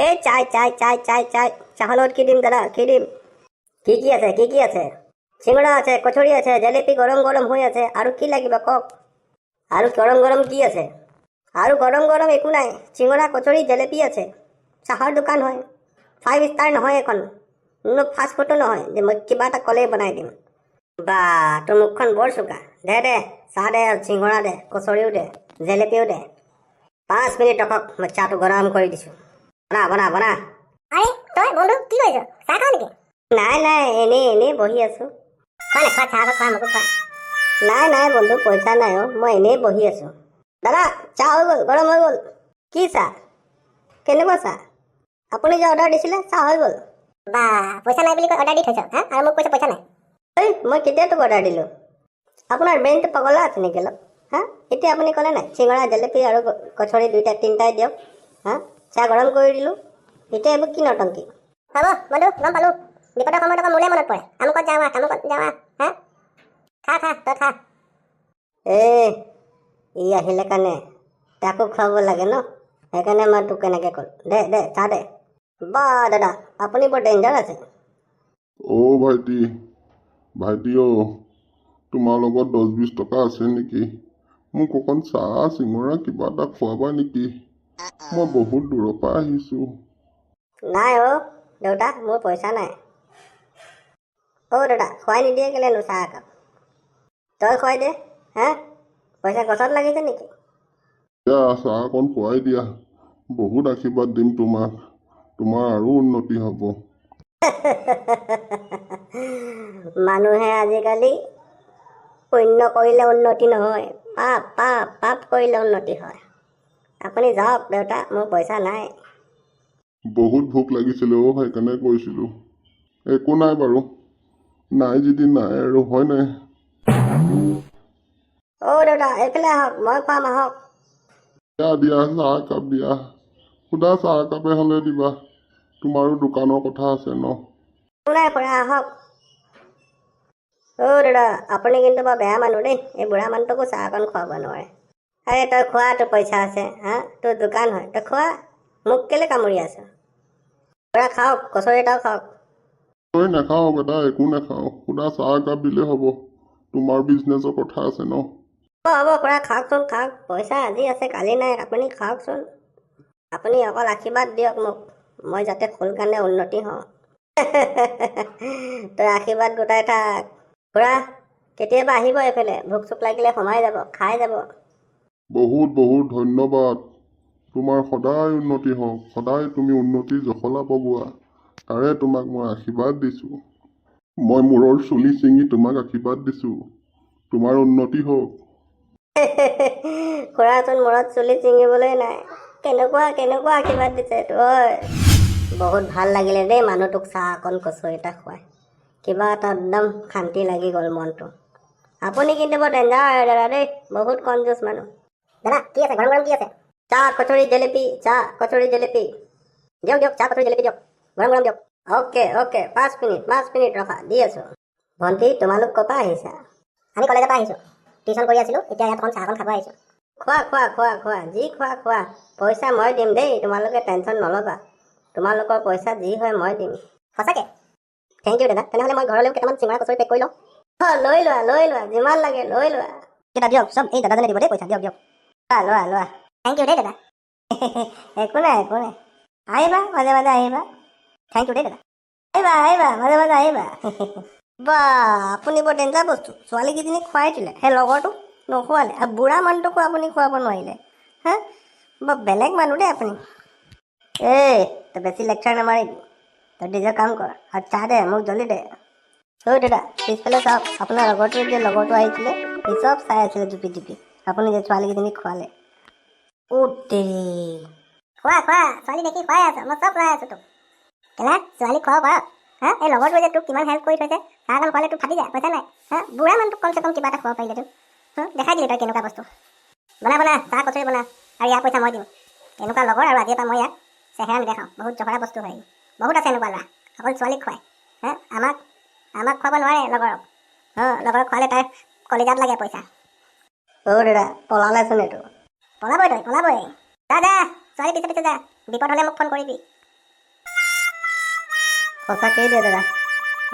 এই চাই চাই চাই চাই চাই চাহৰ লগত কি দিম দাদা কি দিম কি আছে কি আছে চিঙৰা আছে কচুৰি আছে জেলেপি গৰম গৰম হৈ আছে আৰু কি লাগিব কওক আৰু গৰম গৰম কি আছে আৰু গৰম গৰম একো নাই চিঙৰা কচুৰি জেলেপি আছে চাহৰ দোকান হয় 5 ষ্টাৰ নহয় এখন ফাষ্ট ফুডো নহয় যে মই কিবা এটা ক'লেই বনাই দিম বা তোৰ মুখখন বৰ চোকা দে চাহ দে চিঙৰা দে কচুৰিও দে জেলেপিও দে 5 মিনিট ৰখক মই চাহটো গৰম কৰি দিছোঁ বনা আরে তই বন্ধু কি কইছ চাহ খাও নেকি নাই এনেই বহি আছোঁ খোৱা নে খোৱা চাহ খোৱা মোকো খোৱা নাই বন্ধু পইচা নাই মই এনেই বহি আছোঁ দাদা চাহ হৈ গ'ল গৰম হৈ গ'ল কি চাহ কেনেকুৱা চাহ আপুনি যে অৰ্ডাৰ দিছিলে চাহ হৈ গ'ল বা পইচা নাই বুলি কৈ অৰ্ডাৰ দি থৈছ হা আৰু মোক কৈছ পইচা নাই মই কেতিয়া তোক অৰ্ডাৰ দিলোঁ আপোনাৰ ব্ৰেইনটো পগলা আছে নেকি অলপ হা এতিয়া আপুনি ক'লে নাই চিঙৰা জেলেপি আৰু কচুৰি দুইটা তিনিটাই দিয়ক হা চাহ গৰম কৰি দিলোঁ এতিয়া এইবোৰ কি নটংকি হ'ব বন্ধু গম পালো বিপদৰ সময়ত আকৌ মোলে মনত পৰে আমুকত যাওঁ তামুকত যাওঁ হা খা তই খা ই আহিলে কাৰণে তাকো খুৱাব লাগে ন সেইকাৰণে মই তোক কেনেকৈ ক'ল দে চাহ দে বা দাদা আপুনি বৰ ডেঞ্জাৰ আছে ভাইটি তোমাৰ লগত 10-20 টকা আছে নেকি মোক অকণ চাহ চিঙৰা কিবা এটা খুৱাবা নেকি মই বহুত দূৰৰ পৰা আহিছোঁ নাই দেউতা মোৰ পইচা নাই দাদা খুৱাই নিদিয়ে কেলেনো চাহ একাপ তই খুৱাই দে হা পইচা গছত লাগিছে নেকি দিয়া চাহ অকণ খুৱাই দিয়া বহুত আশীৰ্বাদ দিম তোমাক তোমাৰ আৰু উন্নতি হ'ব মানুহে আজিকালি পুণ্য কৰিলে উন্নতি নহয় পাপ কৰিলে উন্নতি হয় আপুনি যাওক দেউতা মোৰ পইচা নাই বহুত ভোক লাগিছিলে সেইকাৰণে কৈছিলোঁ একো নাই বাৰু নাই যদি নাই আৰু হয় নাই দেউতা এইফালে আহক মই খুৱাম আহক দিয়া চাহ একাপ দিয়া সুদা চাহ একাপে হ'লে দিবা তোমাৰো দোকানৰ কথা আছে ন নাই খুৰা আহক দাদা আপুনি কিন্তু বৰ বেয়া মানুহ দেই এই বুঢ়া মানুহটোকো চাহ অকণ খুৱাব নোৱাৰে আৰে তই খোৱা তোৰ পইচা আছে হা তোৰ দোকান হয় তই খোৱা মোক কেলে কামুৰি আছ খুৰা খাওক কচুৰি এটাও খাওক তই নাখাওঁ বেটা একো নাখাওঁ সুদা চাহ একাপ দিলে হ'ব তোমাৰ বিজনেছৰ কথা আছে ন হ'ব খুৰা খাওকচোন খাওক পইচা আজি আছে কালি নাই আপুনি খাওকচোন আপুনি অকল আশীৰ্বাদ দিয়ক মোক মই যাতে সোনকালে উন্নতি হওঁ তই আশীৰ্বাদ গোটাই থাক খুৰা কেতিয়াবা আহিব এইফালে ভোক চোক লাগিলে সোমাই যাব খাই যাব বহুত ধন্যবাদ তোমাৰ সদায় উন্নতি হওক সদায় তুমি উন্নতিৰ জখলা পাবোৱা তাৰে তোমাক মই আশীৰ্বাদ দিছোঁ মই মূৰৰ চুলি ছিঙি তোমাক আশীৰ্বাদ দিছোঁ তোমাৰ উন্নতি হওক খুৰাচোন মূৰত চুলি ছিঙিবলৈ নাই কেনেকুৱা আশীৰ্বাদ দিছে তই বহুত ভাল লাগিলে দেই মানুহটোক চাহ অকণ কচুৰি এটা খুৱাই কিবা এটা একদম শান্তি লাগি গ'ল মনটো আপুনি কিন্তু বৰ ডেঞ্জাৰ দাদা দেই বহুত কনজুচ মানুহ দাদা কি আছে গৰম কি আছে চাহ কচুৰি জেলেপি দিয়ক চাহ কচুৰি জেলেপি দিয়ক গৰম দিয়ক অ'কে 5 মিনিট ৰখা দি আছোঁ ভণ্টি তোমালোক ক'ৰ পৰা আহিছা আমি কলেজৰ পৰা আহিছোঁ টিউশ্যন কৰি আছিলোঁ এতিয়া ইয়াত অকণ চাহ অকণ খাব আহিছোঁ খোৱা যি খোৱা পইচা মই দিম দেই তোমালোকে টেনশ্যন নল'বা তোমালোকৰ পইচা যি হয় মই দিম সঁচাকৈ থেংক ইউ দাদা তেনেহ'লে মই ঘৰলৈও কেইটামান চিঙৰা কচুৰি পেক কৰি লওঁ লৈ লোৱা যিমান লাগে লৈ লোৱা কেইটা দিয়ক চব এই দাদাজনে দিব দেই পইচা দিয়ক লোৱা থেংক ইউ দেই দাদা একো নাই আহিবা মাজে আহিবা থেংক ইউ দেই দাদা আহিবা মাজে আহিবা বা আপুনি বৰ ডেঞ্জাৰ বস্তু ছোৱালীকেইজনীক খুৱাই দিলে সেই লগৰটোক নোখোৱালে আৰু বুঢ়া মানুহটোকো আপুনি খুৱাব নোৱাৰিলে হা বৰ বেলেগ মানুহ দেই আপুনি তই বেছি লেকচাৰ নামাৰিবি তই নিজৰ কাম কৰ আৰু চাহ দে মোক জল্দি দে দাদা পিছফালে চাওক আপোনাৰ লগৰটো আহিছিলে সি চব চাই আছিলে জুপি আপুনি যে ছোৱালীকেইজনীক খোৱালে দেৰি খোৱা ছোৱালী দেখি খুৱাই আছো মই চব খুৱাই আছো তোক কেলা ছোৱালী খুৱাব পাৰ হা এই লগৰটোৱে যে তোক কিমান হেল্প কৰি থৈছে চাহ অকণ খোৱালে তোক ফাটি যায় পইচা নাই হা বুঢ়া মানুহটোক কমচে কম কিবা এটা খুৱাব পাৰিলে তোক দেখাই দিলি তই কেনেকুৱা বস্তু বনা চাহ কচুৰি বনা আৰু ইয়াৰ পইচা মই দিম এনেকুৱা লগৰ আৰু আজিৰ পৰা মই ইয়াক চেহেৰা নেদেখাওঁ বহুত জহৰা বস্তু হয় বহুত আছে এনেকুৱা ল'ৰা অকল ছোৱালীক খুৱাই হা আমাক খুৱাব নোৱাৰে লগৰক লগৰক খোৱালে তাৰ কলিজাত লাগে পইচা দাদা পলালেচোন এইটো পলাবই যা ছোৱালী পিছে যা বিপদ হ'লে মোক ফোন কৰিবি সঁচাকেই দে দাদা,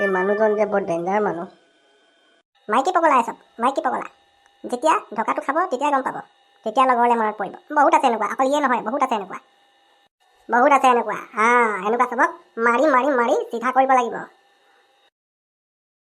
এই মানুহজন যে বৰ ডেঞ্জাৰ মানুহ। মাইকী পগলা চব, মাইকী পগলা। যেতিয়া ঢকাটো খাব তেতিয়া গম পাব, তেতিয়া লগৰলৈ মনত পৰিব। বহুত আছে এনেকুৱা, অকল ইয়ে নহয়, বহুত আছে এনেকুৱা। বহুত আছে এনেকুৱা। এনেকুৱা চবক মাৰি মাৰি মাৰি চিধা কৰিব লাগিব।